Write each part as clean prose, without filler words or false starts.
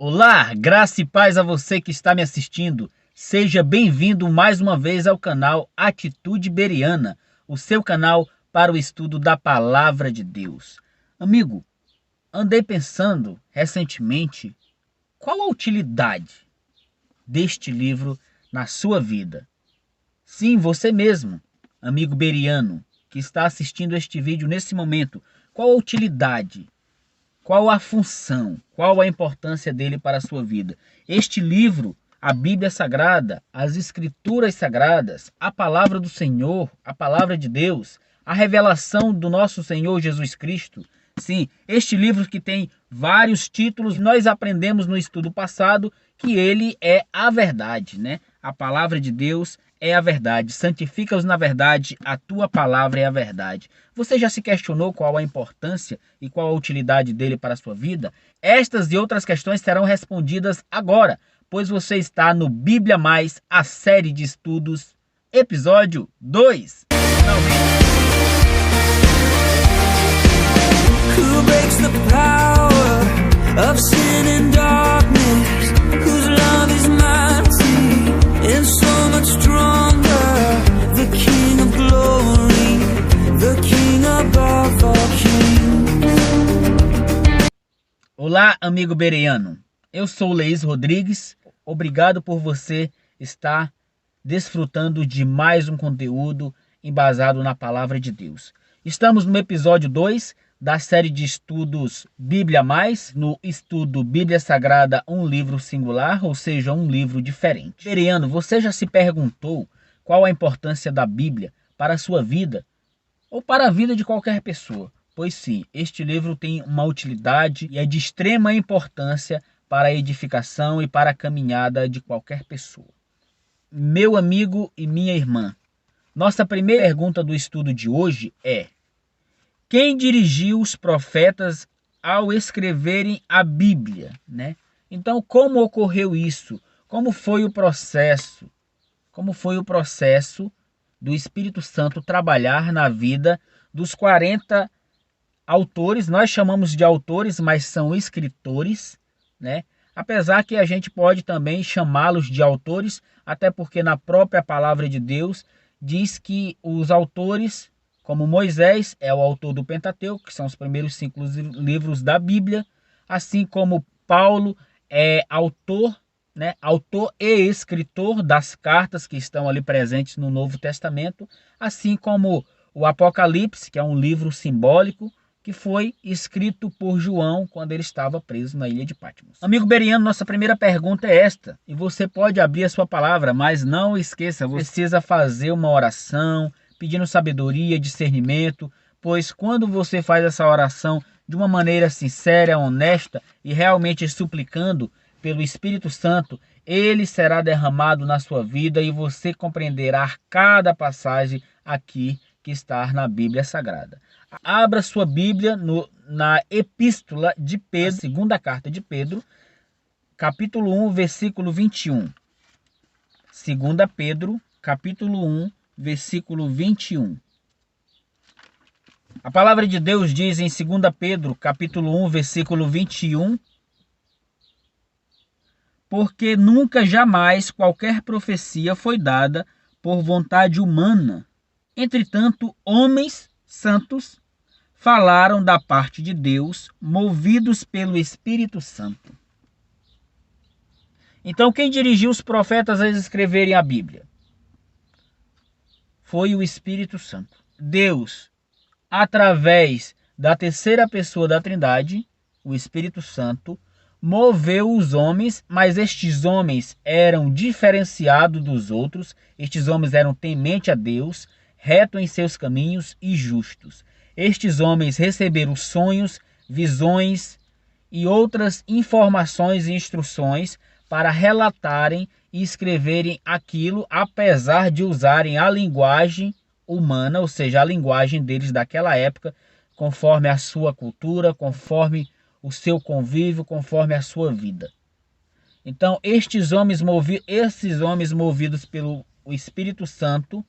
Olá, graça e paz a você que está me assistindo. Seja bem-vindo mais uma vez ao canal Atitude Bereana, o seu canal para o estudo da Palavra de Deus. Amigo, andei pensando recentemente qual a utilidade deste livro na sua vida. Sim, você mesmo, amigo bereano, que está assistindo este vídeo nesse momento, qual a utilidade? Qual a função, qual a importância dele para a sua vida? Este livro, a Bíblia Sagrada, as Escrituras Sagradas, a Palavra do Senhor, a Palavra de Deus, a revelação do nosso Senhor Jesus Cristo. Sim, este livro que tem vários títulos, nós aprendemos no estudo passado que ele é a verdade, né? A Palavra de Deus é a verdade. Santifica-os na verdade, a tua palavra é a verdade. Você já se questionou qual a importância e qual a utilidade dele para a sua vida? Estas e outras questões serão respondidas agora, pois você está no Bíblia Mais, a série de estudos, episódio 2. Who breaks the power of sin and darkness? Whose love is mighty and so much stronger? The King of glory, the King above all kings. Olá, amigo bereano. Eu sou Leís Rodrigues. Obrigado por você estar desfrutando de mais um conteúdo embasado na Palavra de Deus. Estamos no episódio 2 da série de estudos Bíblia Mais, no estudo Bíblia Sagrada, um livro singular, ou seja, um livro diferente. Bereano, você já se perguntou qual a importância da Bíblia para a sua vida ou para a vida de qualquer pessoa? Pois sim, este livro tem uma utilidade e é de extrema importância para a edificação e para a caminhada de qualquer pessoa. Meu amigo e minha irmã, nossa primeira pergunta do estudo de hoje é: quem dirigiu os profetas ao escreverem a Bíblia, né? Então, como ocorreu isso? Como foi o processo? Como foi o processo do Espírito Santo trabalhar na vida dos 40 autores? Nós chamamos de autores, mas são escritores, né? Apesar que a gente pode também chamá-los de autores, até porque na própria palavra de Deus diz que os autores, como Moisés é o autor do Pentateuco, que são os primeiros 5 livros da Bíblia, assim como Paulo é autor, né, autor e escritor das cartas que estão ali presentes no Novo Testamento, assim como o Apocalipse, que é um livro simbólico, que foi escrito por João quando ele estava preso na ilha de Patmos. Amigo bereano, nossa primeira pergunta é esta, e você pode abrir a sua palavra, mas não esqueça, você precisa fazer uma oração, pedindo sabedoria, discernimento, pois quando você faz essa oração de uma maneira sincera, honesta e realmente suplicando pelo Espírito Santo, ele será derramado na sua vida e você compreenderá cada passagem aqui que está na Bíblia Sagrada. Abra sua Bíblia na Epístola de Pedro, segunda carta de Pedro, capítulo 1, versículo 21. Segunda Pedro, capítulo 1, versículo 21. A palavra de Deus diz em 2 Pedro, capítulo 1, versículo 21, porque nunca jamais qualquer profecia foi dada por vontade humana. Entretanto, homens santos falaram da parte de Deus, movidos pelo Espírito Santo. Então, quem dirigiu os profetas a escreverem a Bíblia? Foi o Espírito Santo. Deus, através da terceira pessoa da Trindade, o Espírito Santo, moveu os homens, mas estes homens eram diferenciados dos outros. Estes homens eram tementes a Deus, retos em seus caminhos e justos. Estes homens receberam sonhos, visões e outras informações e instruções para relatarem e escreverem aquilo, apesar de usarem a linguagem humana, ou seja, a linguagem deles daquela época, conforme a sua cultura, conforme o seu convívio, conforme a sua vida. Então, esses homens movidos pelo Espírito Santo,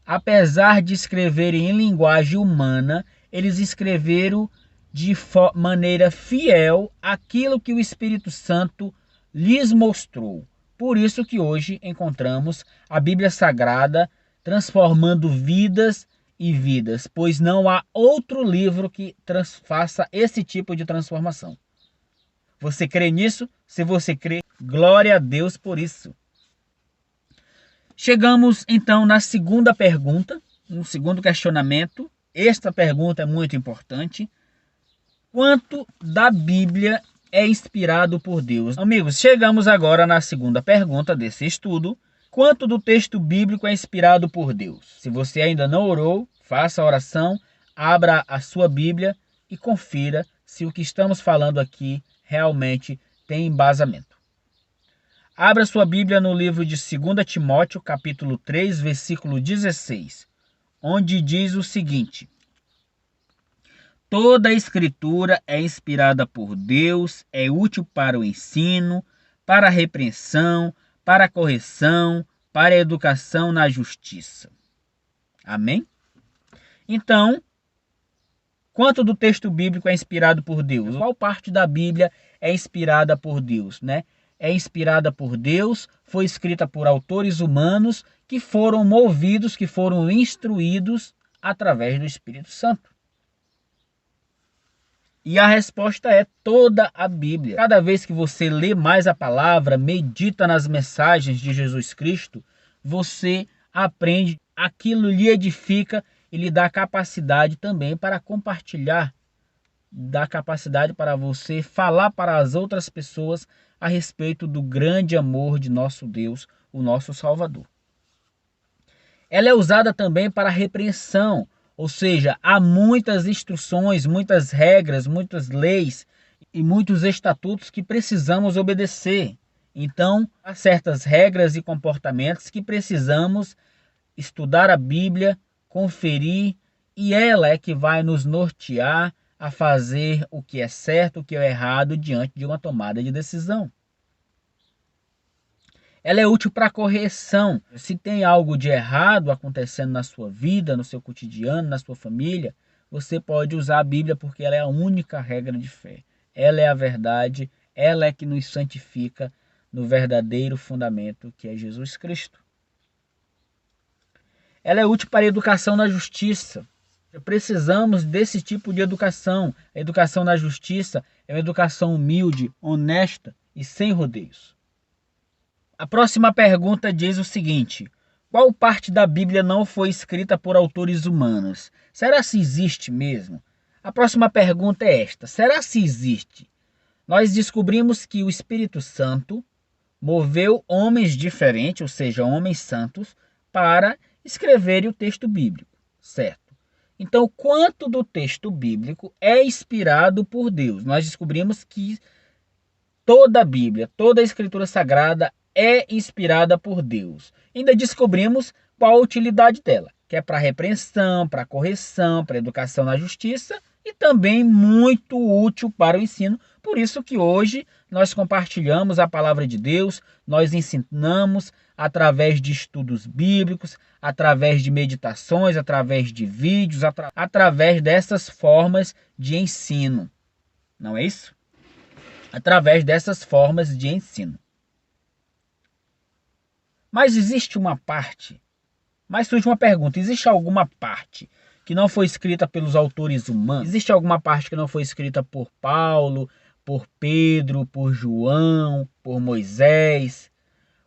apesar de escreverem em linguagem humana, eles escreveram de maneira fiel aquilo que o Espírito Santo lhes mostrou. Por isso que hoje encontramos a Bíblia Sagrada transformando vidas e vidas, pois não há outro livro que faça esse tipo de transformação. Você crê nisso? Se você crê, glória a Deus por isso. Chegamos então na segunda pergunta, no segundo questionamento. Esta pergunta é muito importante. Quanto da Bíblia é inspirado por Deus? Amigos, chegamos agora na segunda pergunta desse estudo. Quanto do texto bíblico é inspirado por Deus? Se você ainda não orou, faça a oração, abra a sua Bíblia e confira se o que estamos falando aqui realmente tem embasamento. Abra sua Bíblia no livro de 2 Timóteo, capítulo 3, versículo 16, onde diz o seguinte: toda a Escritura é inspirada por Deus, é útil para o ensino, para a repreensão, para a correção, para a educação na justiça. Amém? Então, quanto do texto bíblico é inspirado por Deus? Qual parte da Bíblia é inspirada por Deus, né? É inspirada por Deus, foi escrita por autores humanos que foram movidos, que foram instruídos através do Espírito Santo. E a resposta é toda a Bíblia. Cada vez que você lê mais a palavra, medita nas mensagens de Jesus Cristo, você aprende, aquilo lhe edifica e lhe dá capacidade também para compartilhar, dá capacidade para você falar para as outras pessoas a respeito do grande amor de nosso Deus, o nosso Salvador. Ela é usada também para repreensão, ou seja, há muitas instruções, muitas regras, muitas leis e muitos estatutos que precisamos obedecer. Então, há certas regras e comportamentos que precisamos estudar a Bíblia, conferir, e ela é que vai nos nortear a fazer o que é certo, o que é errado diante de uma tomada de decisão. Ela é útil para correção. Se tem algo de errado acontecendo na sua vida, no seu cotidiano, na sua família, você pode usar a Bíblia porque ela é a única regra de fé. Ela é a verdade, ela é que nos santifica no verdadeiro fundamento que é Jesus Cristo. Ela é útil para a educação na justiça. Precisamos desse tipo de educação. A educação na justiça é uma educação humilde, honesta e sem rodeios. A próxima pergunta diz o seguinte: qual parte da Bíblia não foi escrita por autores humanos? Será se existe mesmo? A próxima pergunta é esta: será se existe? Nós descobrimos que o Espírito Santo moveu homens diferentes, ou seja, homens santos, para escreverem o texto bíblico, certo? Então, quanto do texto bíblico é inspirado por Deus? Nós descobrimos que toda a Bíblia, toda a Escritura Sagrada é inspirada por Deus. Ainda descobrimos qual a utilidade dela, que é para repreensão, para correção, para educação na justiça e também muito útil para o ensino. Por isso que hoje nós compartilhamos a palavra de Deus, nós ensinamos através de estudos bíblicos, através de meditações, através de vídeos, através dessas formas de ensino. Não é isso? Através dessas formas de ensino. Mas existe uma parte, mas surge uma pergunta: existe alguma parte que não foi escrita pelos autores humanos? Existe alguma parte que não foi escrita por Paulo, por Pedro, por João, por Moisés,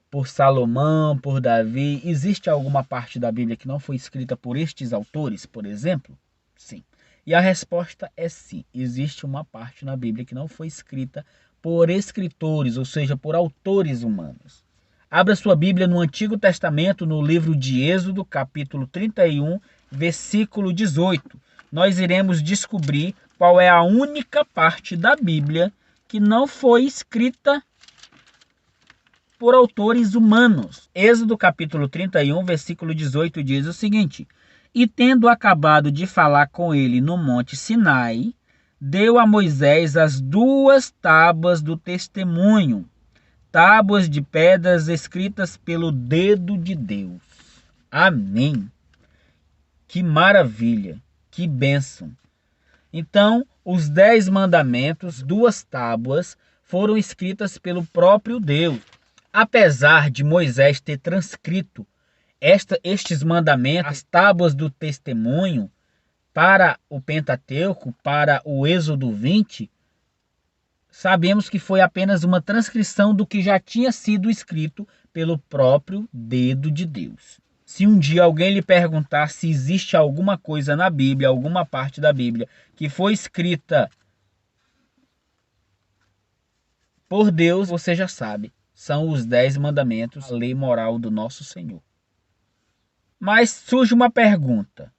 por Salomão, por Davi? Existe alguma parte da Bíblia que não foi escrita por estes autores, por exemplo? Sim. E a resposta é sim. Existe uma parte na Bíblia que não foi escrita por escritores, ou seja, por autores humanos. Abra sua Bíblia no Antigo Testamento, no livro de Êxodo, capítulo 31, versículo 18. Nós iremos descobrir qual é a única parte da Bíblia que não foi escrita por autores humanos. Êxodo, capítulo 31, versículo 18, diz o seguinte: e tendo acabado de falar com ele no monte Sinai, deu a Moisés as 2 tábuas do testemunho, tábuas de pedras escritas pelo dedo de Deus. Amém. Que maravilha, que bênção. Então, os 10 mandamentos, 2 tábuas, foram escritas pelo próprio Deus. Apesar de Moisés ter transcrito estes mandamentos, as tábuas do testemunho, para o Pentateuco, para o Êxodo 20, sabemos que foi apenas uma transcrição do que já tinha sido escrito pelo próprio dedo de Deus. Se um dia alguém lhe perguntar se existe alguma coisa na Bíblia, alguma parte da Bíblia, que foi escrita por Deus, você já sabe. São os 10 mandamentos, a lei moral do nosso Senhor. Mas surge uma pergunta.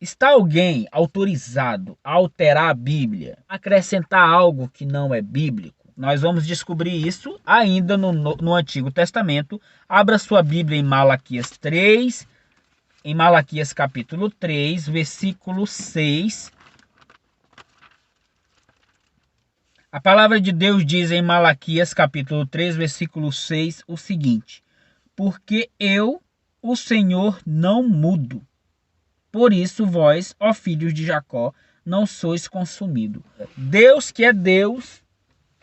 Está alguém autorizado a alterar a Bíblia, acrescentar algo que não é bíblico? Nós vamos descobrir isso ainda no Antigo Testamento. Abra sua Bíblia em Malaquias 3, em Malaquias capítulo 3, versículo 6. A palavra de Deus diz em Malaquias capítulo 3, versículo 6 o seguinte: porque eu, o Senhor, não mudo. Por isso vós, ó filhos de Jacó, não sois consumidos. Deus, que é Deus,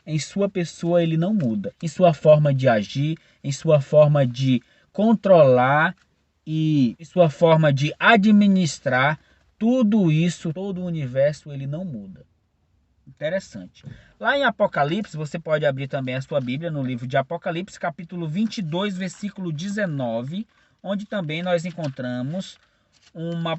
em sua pessoa ele não muda. Em sua forma de agir, em sua forma de controlar e em sua forma de administrar, tudo isso, todo o universo, ele não muda. Interessante. Lá em Apocalipse, você pode abrir também a sua Bíblia no livro de Apocalipse, capítulo 22, versículo 19, onde também nós encontramos uma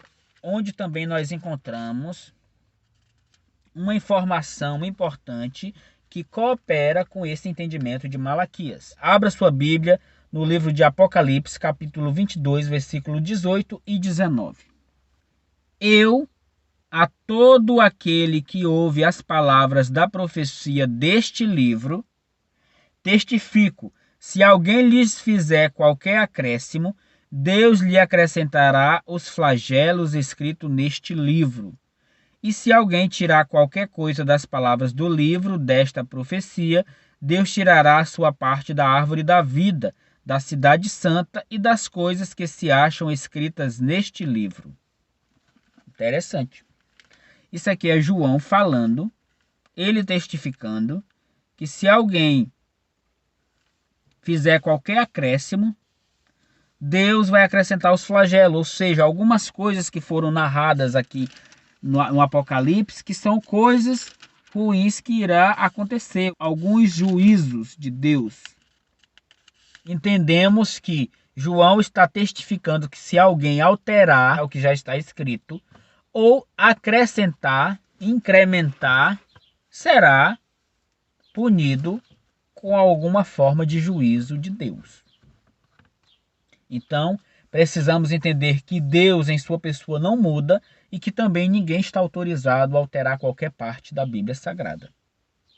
informação importante que coopera com esse entendimento de Malaquias. Abra sua Bíblia no livro de Apocalipse, capítulo 22, versículo 18 e 19. Eu, a todo aquele que ouve as palavras da profecia deste livro, testifico, se alguém lhes fizer qualquer acréscimo, Deus lhe acrescentará os flagelos escritos neste livro. E se alguém tirar qualquer coisa das palavras do livro desta profecia, Deus tirará a sua parte da árvore da vida, da cidade santa e das coisas que se acham escritas neste livro. Interessante. Isso aqui é João falando, ele testificando, que se alguém fizer qualquer acréscimo, Deus vai acrescentar os flagelos, ou seja, algumas coisas que foram narradas aqui no Apocalipse, que são coisas ruins que irá acontecer, alguns juízos de Deus. Entendemos que João está testificando que se alguém alterar o que já está escrito, ou acrescentar, incrementar, será punido com alguma forma de juízo de Deus. Então, precisamos entender que Deus em sua pessoa não muda e que também ninguém está autorizado a alterar qualquer parte da Bíblia Sagrada.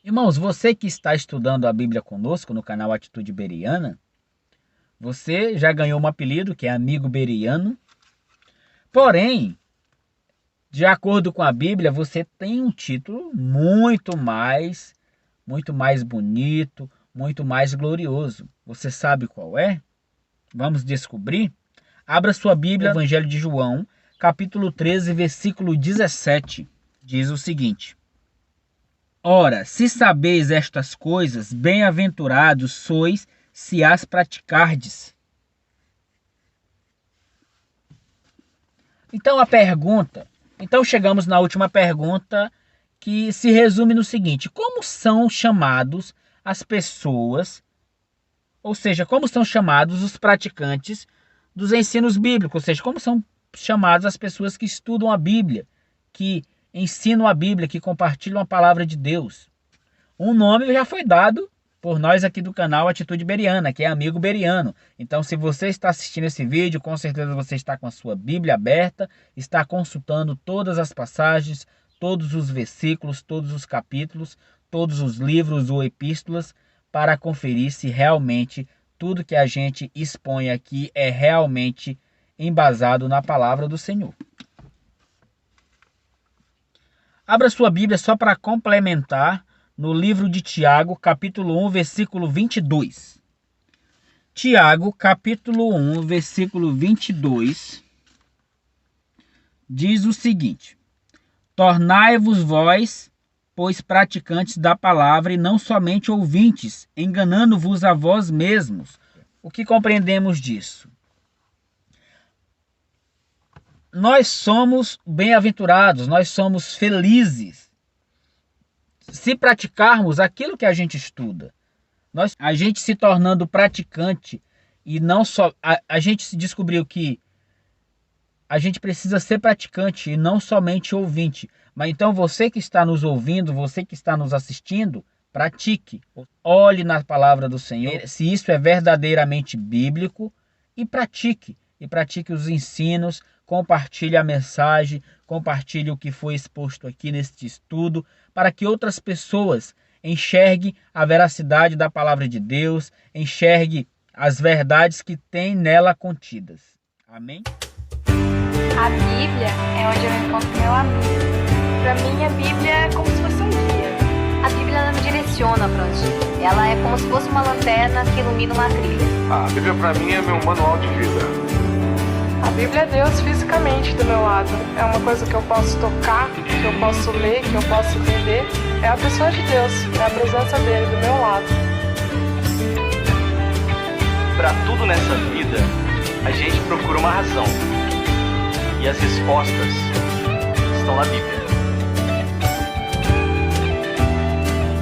Irmãos, você que está estudando a Bíblia conosco no canal Atitude Bereana, você já ganhou um apelido que é Amigo Bereano. Porém, de acordo com a Bíblia, você tem um título muito mais bonito, muito mais glorioso. Você sabe qual é? Vamos descobrir? Abra sua Bíblia, Evangelho de João, capítulo 13, versículo 17. Diz o seguinte: ora, se sabeis estas coisas, bem-aventurados sois se as praticardes. Então chegamos na última pergunta, que se resume no seguinte: como são chamados as pessoas, ou seja, como são chamados os praticantes dos ensinos bíblicos, ou seja, como são chamadas as pessoas que estudam a Bíblia, que ensinam a Bíblia, que compartilham a palavra de Deus? Um nome já foi dado por nós aqui do canal Atitude Bereana, que é Amigo Bereano. Então, se você está assistindo esse vídeo, com certeza você está com a sua Bíblia aberta, está consultando todas as passagens, todos os versículos, todos os capítulos, todos os livros ou epístolas, para conferir se realmente tudo que a gente expõe aqui é realmente embasado na palavra do Senhor. Abra sua Bíblia só para complementar no livro de Tiago, capítulo 1, versículo 22. Tiago, capítulo 1, versículo 22, diz o seguinte: Tornai-vos vós, pois praticantes da palavra e não somente ouvintes, enganando-vos a vós mesmos. O que compreendemos disso? Nós somos bem-aventurados, nós somos felizes se praticarmos aquilo que a gente estuda. A gente se tornando praticante e não só... A gente se descobriu que a gente precisa ser praticante e não somente ouvinte. Mas então você que está nos ouvindo, você que está nos assistindo, pratique. Olhe na palavra do Senhor, se isso é verdadeiramente bíblico, e pratique. E pratique os ensinos, compartilhe a mensagem, compartilhe o que foi exposto aqui neste estudo, para que outras pessoas enxerguem a veracidade da palavra de Deus, enxerguem as verdades que tem nela contidas. Amém? A Bíblia é onde eu encontro meu amigo. Para mim, a Bíblia é como se fosse um guia. A Bíblia ela me direciona para onde ir. Ela é como se fosse uma lanterna que ilumina uma trilha. A Bíblia para mim é meu manual de vida. A Bíblia é Deus fisicamente do meu lado. É uma coisa que eu posso tocar, que eu posso ler, que eu posso entender. É a pessoa de Deus, é a presença dele do meu lado. Para tudo nessa vida, a gente procura uma razão. E as respostas estão na Bíblia.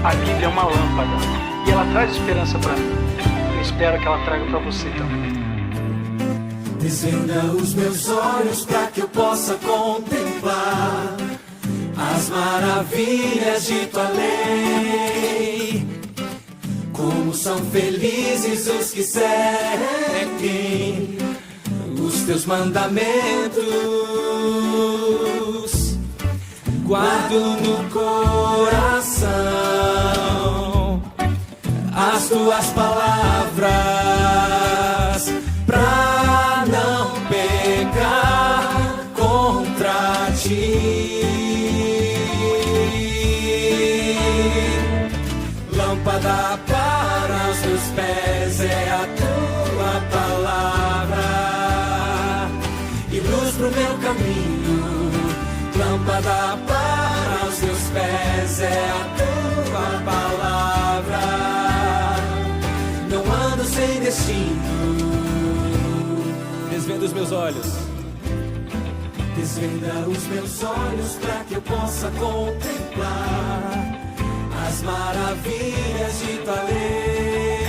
A Bíblia é uma lâmpada e ela traz esperança para mim. Eu espero que ela traga para você também. Desvenda os meus olhos para que eu possa contemplar as maravilhas de tua lei. Como são felizes os que seguem os teus mandamentos. Guardo no coração as tuas palavras pra não pecar contra ti. Lâmpada para os meus pés é a tua palavra e luz pro meu caminho. Lâmpada para os meus pés é a tua palavra. Não ando sem destino. Desvenda os meus olhos. Desvenda os meus olhos para que eu possa contemplar as maravilhas de tua lei.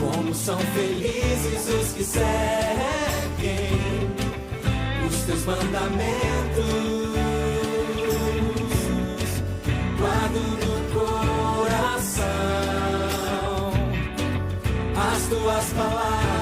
Como são felizes os que seguem os teus mandamentos. Guardo no coração as tuas palavras